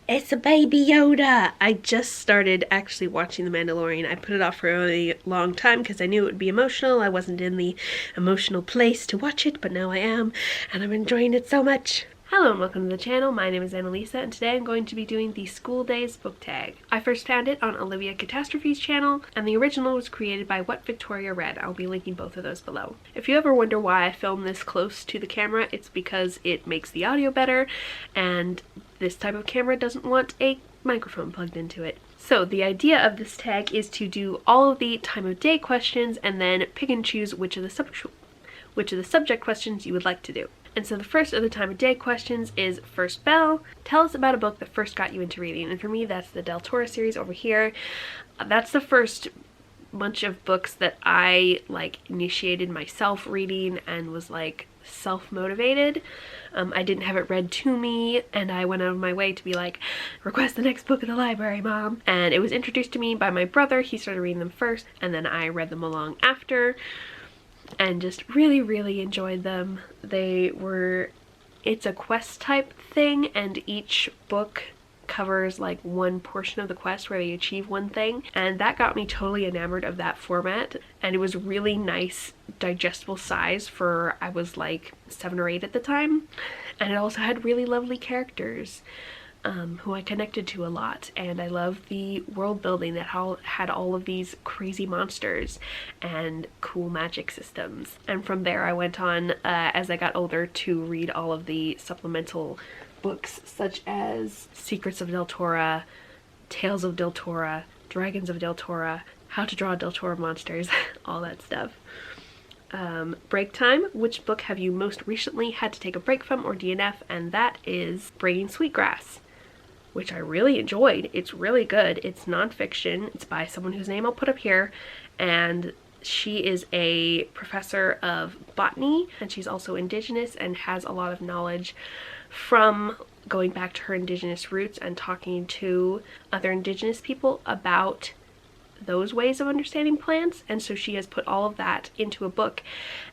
It's a baby Yoda! I just started actually watching The Mandalorian. I put it off for a really long time because I knew it would be emotional. I wasn't in the emotional place to watch it, but now I am, and I'm enjoying it so much. Hello and welcome to the channel. My name is Annalisa, and today I'm going to be doing the School Days book tag. I first found it on Olivia Catastrophe's channel, and the original was created by What Victoria Read. I'll be linking both of those below. If you ever wonder why I film this close to the camera, it's because it makes the audio better, and this type of camera doesn't want a microphone plugged into it. So the idea of this tag is to do all of the time of day questions and then pick and choose which of the subject questions you would like to do. And so the first of the time of day questions is First Bell. Tell us about a book that first got you into reading. And for me, that's the Del Toro series over here. That's the first bunch of books that I initiated myself reading and was self-motivated. I didn't have it read to me, and I went out of my way to be like, request the next book at the library, Mom. And it was introduced to me by my brother. He started reading them first, and then I read them along after, and just really enjoyed them. It's a quest type thing, and each book covers one portion of the quest where they achieve one thing, and that got me totally enamored of that format. And it was really nice, digestible size for, I was 7 or 8 at the time, and it also had really lovely characters who I connected to a lot, and I loved the world building that had all of these crazy monsters and cool magic systems. And from there I went on, as I got older, to read all of the supplemental books such as Secrets of Del Toro, Tales of Del Toro, Dragons of Del Toro, How to Draw Del Toro Monsters, all that stuff. Break time. Which book have you most recently had to take a break from or DNF? And that is Braiding Sweetgrass, which I really enjoyed. It's really good. It's nonfiction. It's by someone whose name I'll put up here, and she is a professor of botany, and she's also indigenous and has a lot of knowledge from going back to her indigenous roots and talking to other indigenous people about those ways of understanding plants. And so she has put all of that into a book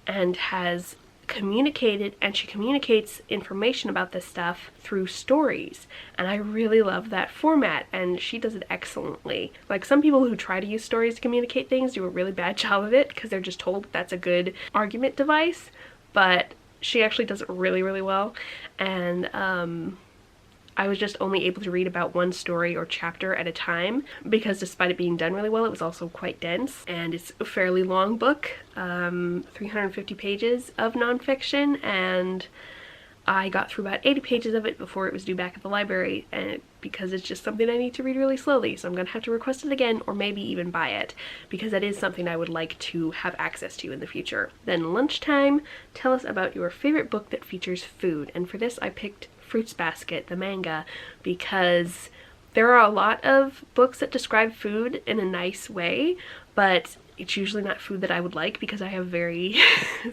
and has communicated, and she communicates information about this stuff through stories, and I really love that format, and she does it excellently. Some people who try to use stories to communicate things do a really bad job of it because they're just told that's a good argument device, but she actually does it really well. And I was just only able to read about one story or chapter at a time because despite it being done really well, it was also quite dense, and it's a fairly long book, 350 pages of nonfiction, and I got through about 80 pages of it before it was due back at the library, and because it's just something I need to read really slowly, so I'm gonna have to request it again or maybe even buy it because that is something I would like to have access to in the future. Then lunchtime. Tell us about your favorite book that features food, and for this I picked Fruits Basket, the manga, because there are a lot of books that describe food in a nice way, but it's usually not food that I would like because I have very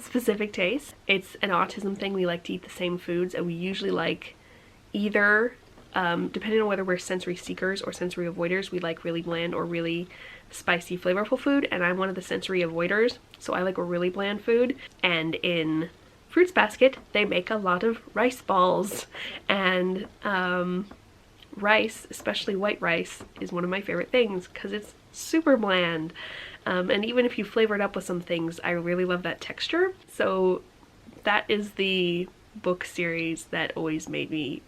specific tastes. It's an autism thing. We like to eat the same foods, and we usually like either, depending on whether we're sensory seekers or sensory avoiders, we like really bland or really spicy, flavorful food, and I'm one of the sensory avoiders, so I like a really bland food. And in Fruits Basket, they make a lot of rice balls, and rice, especially white rice, is one of my favorite things because it's super bland. And even if you flavor it up with some things, I really love that texture. So that is the book series that always made me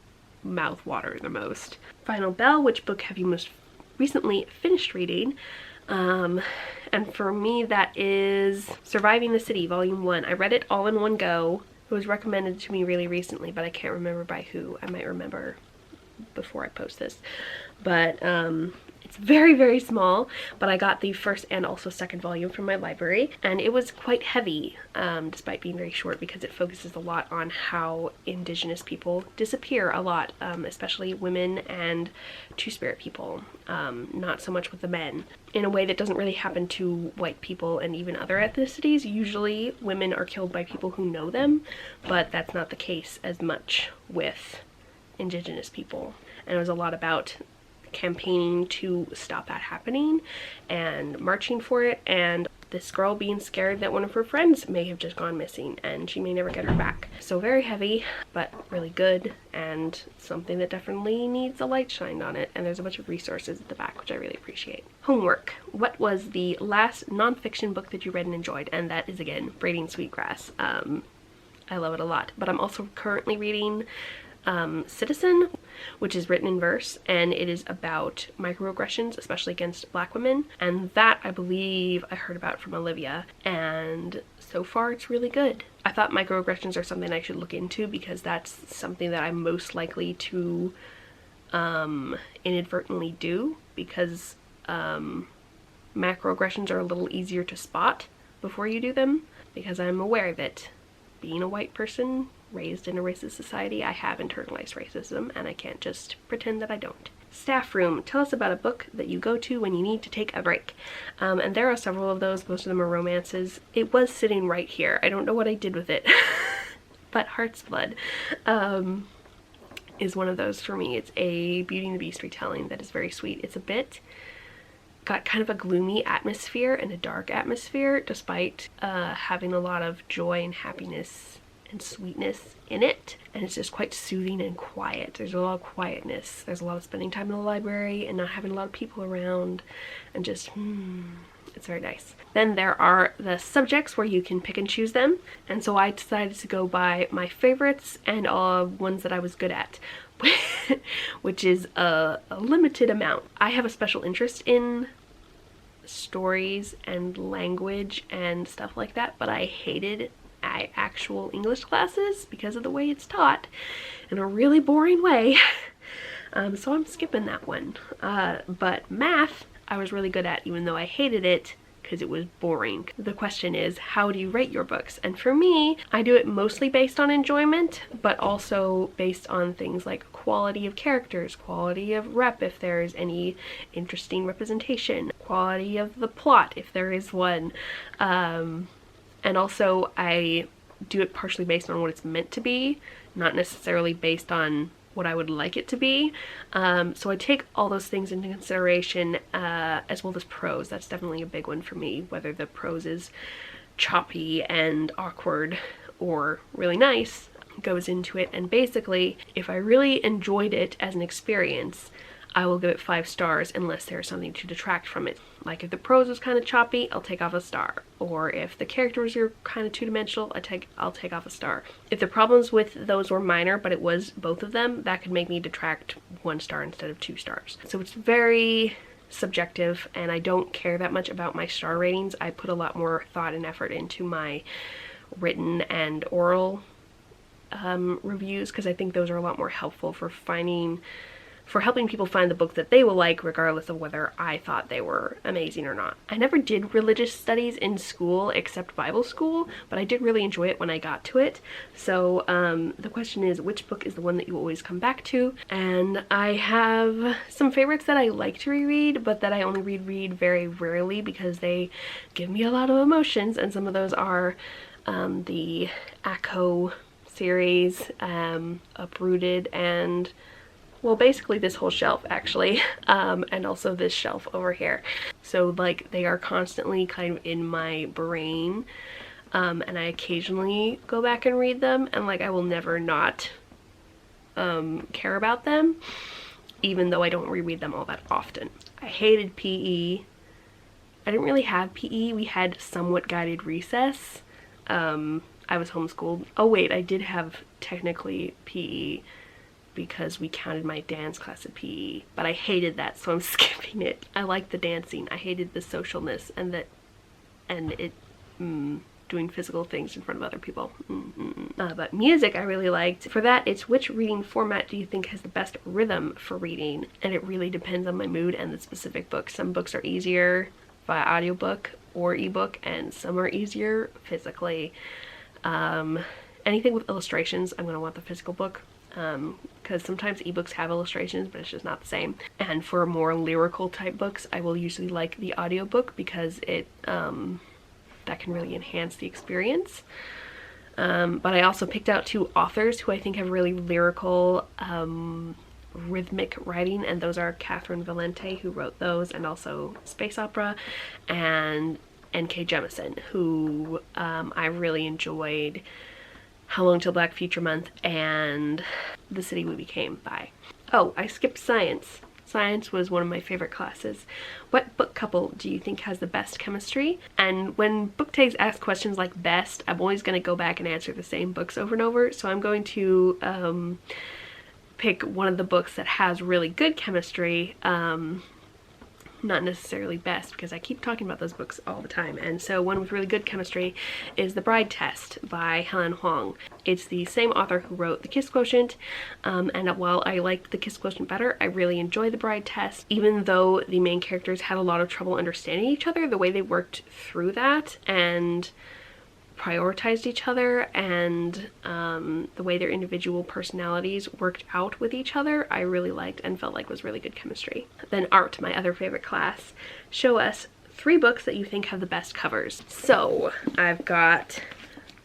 mouth water the most. Final Bell. Which book have you most recently finished reading? And for me, that is Surviving the City, Volume 1. I read it all in one go. It was recommended to me really recently, but I can't remember by who. I might remember before I post this. But it's very small, but I got the first and also second volume from my library, and it was quite heavy, despite being very short, because it focuses a lot on how indigenous people disappear a lot, especially women and two-spirit people, not so much with the men, in a way that doesn't really happen to white people and even other ethnicities. Usually women are killed by people who know them, but that's not the case as much with indigenous people. And it was a lot about campaigning to stop that happening and marching for it, and this girl being scared that one of her friends may have just gone missing and she may never get her back. So very heavy, but really good, and something that definitely needs a light shined on it. And there's a bunch of resources at the back, which I really appreciate. Homework. What was the last nonfiction book that you read and enjoyed? And that is, again, Braiding Sweetgrass. I love it a lot. But I'm also currently reading Citizen, which is written in verse, and it is about microaggressions, especially against Black women. And that, I believe, I heard about from Olivia, and so far it's really good. I thought microaggressions are something I should look into because that's something that I'm most likely to inadvertently do, because macroaggressions are a little easier to spot before you do them, because I'm aware that being a white person raised in a racist society, I have internalized racism, and I can't just pretend that I don't. Staff room. Tell us about a book that you go to when you need to take a break. And there are several of those. Most of them are romances. It was sitting right here. I don't know what I did with it. But Heart's Blood is one of those for me. It's a Beauty and the Beast retelling that is very sweet. It's got kind of a gloomy atmosphere and a dark atmosphere, despite having a lot of joy and happiness and sweetness in it, and it's just quite soothing and quiet. There's a lot of quietness. There's a lot of spending time in the library and not having a lot of people around, and just it's very nice. Then there are the subjects where you can pick and choose them, and so I decided to go by my favorites and ones that I was good at, which is a limited amount. I have a special interest in stories and language and stuff like that, but I hated actual English classes because of the way it's taught in a really boring way. So I'm skipping that one. But math I was really good at, even though I hated it because it was boring. The question is, how do you rate your books? And for me, I do it mostly based on enjoyment, but also based on things like quality of characters, quality of rep if there's any interesting representation, quality of the plot if there is one, and also I do it partially based on what it's meant to be, not necessarily based on what I would like it to be. So I take all those things into consideration, as well as prose. That's definitely a big one for me, whether the prose is choppy and awkward or really nice goes into it. And basically, if I really enjoyed it as an experience, I will give it 5 stars unless there's something to detract from it. Like if the prose is kind of choppy, I'll take off a star. Or if the characters are kind of two-dimensional, I'll take off a star. If the problems with those were minor, but it was both of them, that could make me detract 1 star instead of 2 stars. So it's very subjective, and I don't care that much about my star ratings. I put a lot more thought and effort into my written and oral reviews, because I think those are a lot more helpful for helping people find the book that they will like, regardless of whether I thought they were amazing or not. I never did religious studies in school except Bible school, but I did really enjoy it when I got to it. So the question is, which book is the one that you always come back to? And I have some favorites that I like to reread, but that I only read very rarely because they give me a lot of emotions, and some of those are the Akko series, Uprooted, and well, basically this whole shelf actually, and also this shelf over here. So like they are constantly kind of in my brain, and I occasionally go back and read them, and like I will never not care about them, even though I don't reread them all that often. I hated PE. I didn't really have PE. We had somewhat guided recess. I was homeschooled. Oh wait, I did have technically PE because we counted my dance class at PE, but I hated that, so I'm skipping it. I liked the dancing. I hated the socialness and doing physical things in front of other people. But music I really liked. For that, it's which reading format do you think has the best rhythm for reading? And it really depends on my mood and the specific book. Some books are easier via audiobook or ebook, and some are easier physically. Anything with illustrations, I'm gonna want the physical book, because sometimes ebooks have illustrations, but it's just not the same. And for more lyrical type books, I will usually like the audiobook because it that can really enhance the experience. But I also picked out 2 authors who I think have really lyrical rhythmic writing, and those are Catherine Valente, who wrote those, and also Space Opera, and N.K. Jemisin, who I really enjoyed How Long Till Black Future Month and The City We Became by. Oh, I skipped science. Science was one of my favorite classes. What book couple do you think has the best chemistry? And when book tags ask questions like best, I'm always going to go back and answer the same books over and over. So I'm going to pick one of the books that has really good chemistry. Not necessarily best, because I keep talking about those books all the time. And so one with really good chemistry is The Bride Test by Helen Huang. It's the same author who wrote The Kiss Quotient, and while I liked The Kiss Quotient better, I really enjoyed The Bride Test. Even though the main characters had a lot of trouble understanding each other, the way they worked through that and prioritized each other, and the way their individual personalities worked out with each other, I really liked and felt like was really good chemistry. Then art, my other favorite class. Show us 3 books that you think have the best covers. So I've got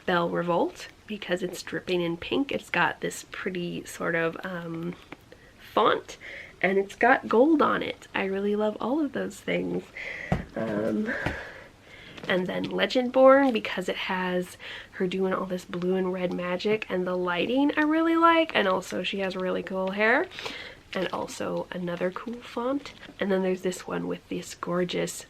Belle Revolt, because it's dripping in pink. It's got this pretty sort of font, and it's got gold on it. I really love all of those things. And then Legendborn, because it has her doing all this blue and red magic, and the lighting I really like, and also she has really cool hair, and also another cool font. And then there's this one with this gorgeous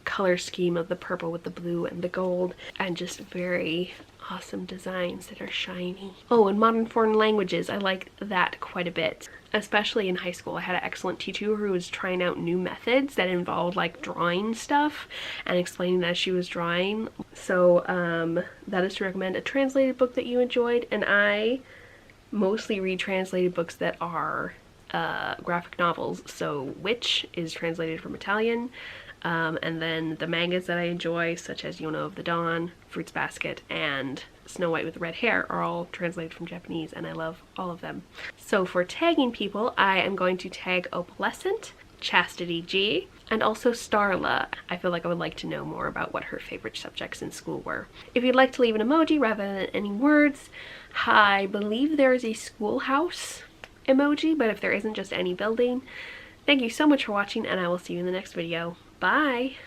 color scheme of the purple with the blue and the gold, and just very awesome designs that are shiny. Oh, and Modern Foreign Languages, I like that quite a bit. Especially in high school, I had an excellent teacher who was trying out new methods that involved like drawing stuff and explaining as she was drawing. So that is to recommend a translated book that you enjoyed, and I mostly read translated books that are graphic novels. So Witch is translated from Italian, and then the mangas that I enjoy, such as Yona of the Dawn, Fruits Basket, and Snow White with Red Hair, are all translated from Japanese, and I love all of them. So for tagging people, I am going to tag Opalescent, Chastity G, and also Starla. I feel like I would like to know more about what her favorite subjects in school were. If you'd like to leave an emoji rather than any words, I believe there is a schoolhouse emoji, but if there isn't, just any building. Thank you so much for watching, and I will see you in the next video. Bye!